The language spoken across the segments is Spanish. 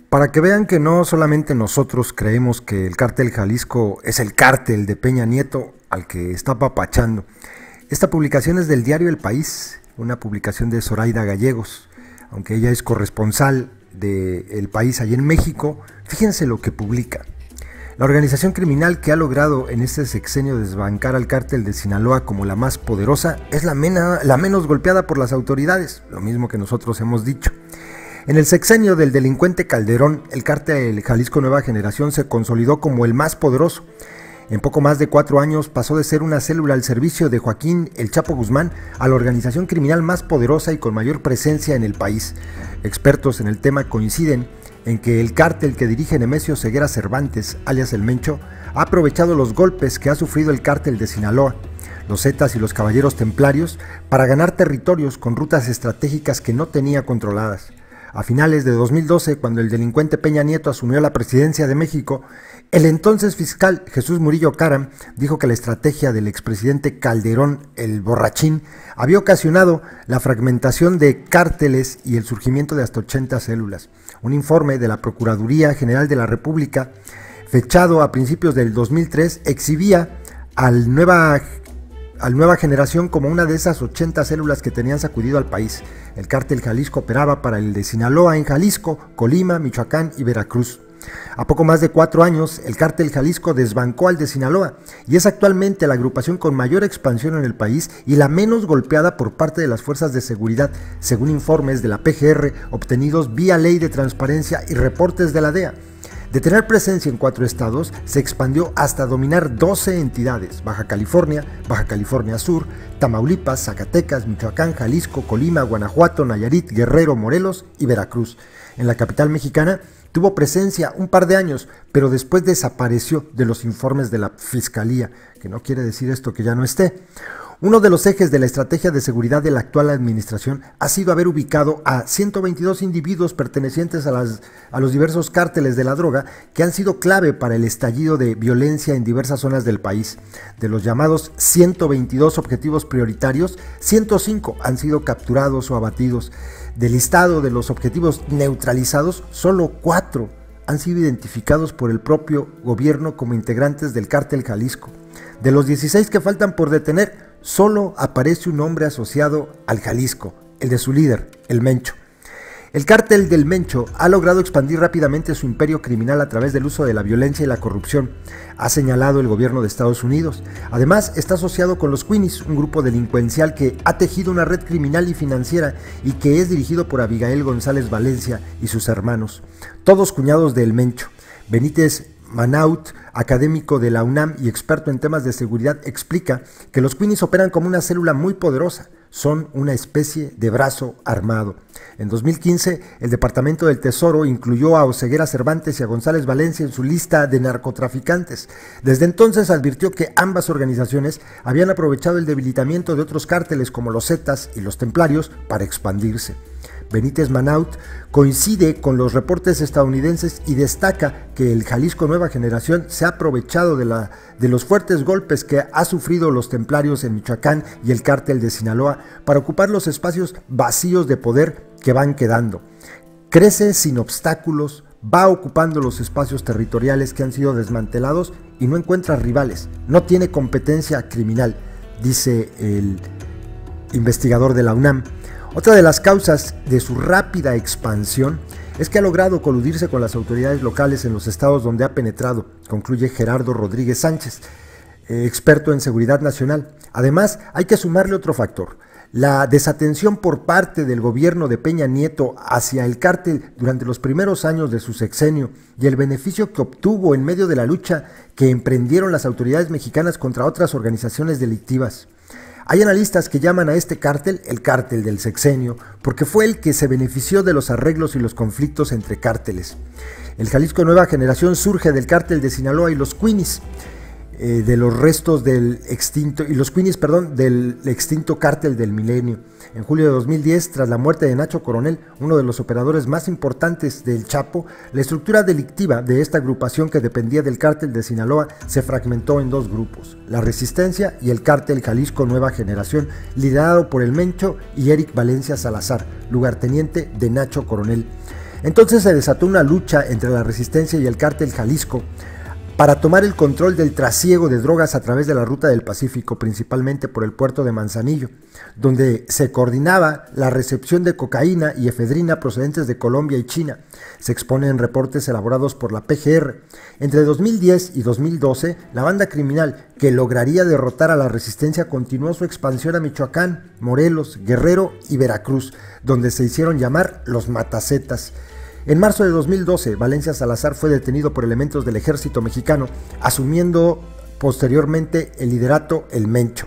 Para que vean que no solamente nosotros creemos que el cártel Jalisco es el cártel de Peña Nieto al que está apapachando. Esta publicación es del diario El País, una publicación de Zoraida Gallegos, aunque ella es corresponsal de El País allí en México. Fíjense lo que publica. La organización criminal que ha logrado en este sexenio desbancar al cártel de Sinaloa como la más poderosa es la menos golpeada por las autoridades, lo mismo que nosotros hemos dicho. En el sexenio del delincuente Calderón, el cártel Jalisco Nueva Generación se consolidó como el más poderoso. En poco más de 4 años pasó de ser una célula al servicio de Joaquín El Chapo Guzmán a la organización criminal más poderosa y con mayor presencia en el país. Expertos en el tema coinciden en que el cártel que dirige Nemesio Ceguera Cervantes, alias El Mencho, ha aprovechado los golpes que ha sufrido el cártel de Sinaloa, los Zetas y los Caballeros Templarios, para ganar territorios con rutas estratégicas que no tenía controladas. A finales de 2012, cuando el delincuente Peña Nieto asumió la presidencia de México, el entonces fiscal Jesús Murillo Caram dijo que la estrategia del expresidente Calderón, el borrachín, había ocasionado la fragmentación de cárteles y el surgimiento de hasta 80 células. Un informe de la Procuraduría General de la República, fechado a principios del 2003, exhibía al Nueva Generación como una de esas 80 células que tenían sacudido al país. El cártel Jalisco operaba para el de Sinaloa en Jalisco, Colima, Michoacán y Veracruz. A poco más de 4 años, el cártel Jalisco desbancó al de Sinaloa y es actualmente la agrupación con mayor expansión en el país y la menos golpeada por parte de las fuerzas de seguridad, según informes de la PGR obtenidos vía Ley de Transparencia y reportes de la DEA. De tener presencia en 4 estados, se expandió hasta dominar 12 entidades: Baja California Sur, Tamaulipas, Zacatecas, Michoacán, Jalisco, Colima, Guanajuato, Nayarit, Guerrero, Morelos y Veracruz. En la capital mexicana tuvo presencia un par de años, pero después desapareció de los informes de la Fiscalía, que no quiere decir esto que ya no esté. Uno de los ejes de la estrategia de seguridad de la actual administración ha sido haber ubicado a 122 individuos pertenecientes a los diversos cárteles de la droga que han sido clave para el estallido de violencia en diversas zonas del país. De los llamados 122 objetivos prioritarios, 105 han sido capturados o abatidos. Del listado de los objetivos neutralizados, solo 4 han sido identificados por el propio gobierno como integrantes del cártel Jalisco. De los 16 que faltan por detener, solo aparece un nombre asociado al Jalisco, el de su líder, El Mencho. El cártel del Mencho ha logrado expandir rápidamente su imperio criminal a través del uso de la violencia y la corrupción, ha señalado el gobierno de Estados Unidos. Además, está asociado con los Queenies, un grupo delincuencial que ha tejido una red criminal y financiera y que es dirigido por Abigail González Valencia y sus hermanos, todos cuñados de El Mencho. Benítez Manaut, académico de la UNAM y experto en temas de seguridad, explica que los Queenies operan como una célula muy poderosa. Son una especie de brazo armado. En 2015, el Departamento del Tesoro incluyó a Oseguera Cervantes y a González Valencia en su lista de narcotraficantes. Desde entonces advirtió que ambas organizaciones habían aprovechado el debilitamiento de otros cárteles como los Zetas y los Templarios para expandirse. Benítez Manaut coincide con los reportes estadounidenses y destaca que el Jalisco Nueva Generación se ha aprovechado de los fuertes golpes que ha sufrido los templarios en Michoacán y el cártel de Sinaloa para ocupar los espacios vacíos de poder que van quedando. Crece sin obstáculos, va ocupando los espacios territoriales que han sido desmantelados y no encuentra rivales, no tiene competencia criminal, dice el investigador de la UNAM. Otra de las causas de su rápida expansión es que ha logrado coludirse con las autoridades locales en los estados donde ha penetrado, concluye Gerardo Rodríguez Sánchez, experto en seguridad nacional. Además, hay que sumarle otro factor: la desatención por parte del gobierno de Peña Nieto hacia el cártel durante los primeros años de su sexenio y el beneficio que obtuvo en medio de la lucha que emprendieron las autoridades mexicanas contra otras organizaciones delictivas. Hay analistas que llaman a este cártel el cártel del sexenio, porque fue el que se benefició de los arreglos y los conflictos entre cárteles. El Jalisco Nueva Generación surge del cártel de Sinaloa y los Queenies, del extinto cártel del Milenio. En julio de 2010, tras la muerte de Nacho Coronel, uno de los operadores más importantes del Chapo, la estructura delictiva de esta agrupación que dependía del cártel de Sinaloa se fragmentó en 2 grupos: la Resistencia y el cártel Jalisco Nueva Generación, liderado por El Mencho y Eric Valencia Salazar, lugarteniente de Nacho Coronel. Entonces se desató una lucha entre la resistencia y el cártel Jalisco para tomar el control del trasiego de drogas a través de la ruta del Pacífico, principalmente por el puerto de Manzanillo, donde se coordinaba la recepción de cocaína y efedrina procedentes de Colombia y China. Se expone en reportes elaborados por la PGR. Entre 2010 y 2012, la banda criminal que lograría derrotar a la resistencia continuó su expansión a Michoacán, Morelos, Guerrero y Veracruz, donde se hicieron llamar los Matacetas. En marzo de 2012, Valencia Salazar fue detenido por elementos del ejército mexicano, asumiendo posteriormente el liderato El Mencho.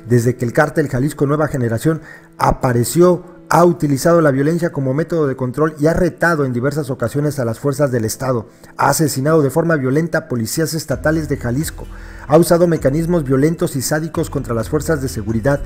Desde que el cártel Jalisco Nueva Generación apareció, ha utilizado la violencia como método de control y ha retado en diversas ocasiones a las fuerzas del Estado. Ha asesinado de forma violenta a policías estatales de Jalisco. Ha usado mecanismos violentos y sádicos contra las fuerzas de seguridad.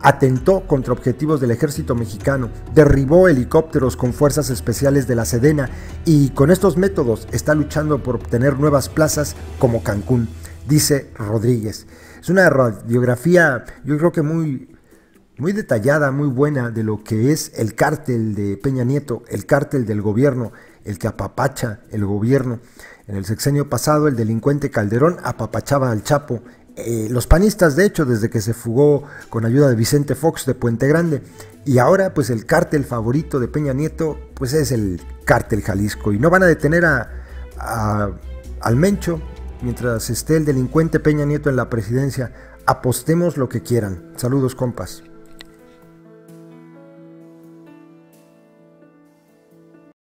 Atentó contra objetivos del ejército mexicano, derribó helicópteros con fuerzas especiales de la Sedena y con estos métodos está luchando por obtener nuevas plazas como Cancún, dice Rodríguez. Es una radiografía, yo creo que muy detallada, muy buena de lo que es el cártel de Peña Nieto, el cártel del gobierno, el que apapacha el gobierno. En el sexenio pasado, el delincuente Calderón apapachaba al Chapo. Los panistas, de hecho, desde que se fugó con ayuda de Vicente Fox de Puente Grande, y ahora pues el cártel favorito de Peña Nieto pues es el cártel Jalisco, y no van a detener al Mencho mientras esté el delincuente Peña Nieto en la presidencia. Apostemos lo que quieran. Saludos, compas.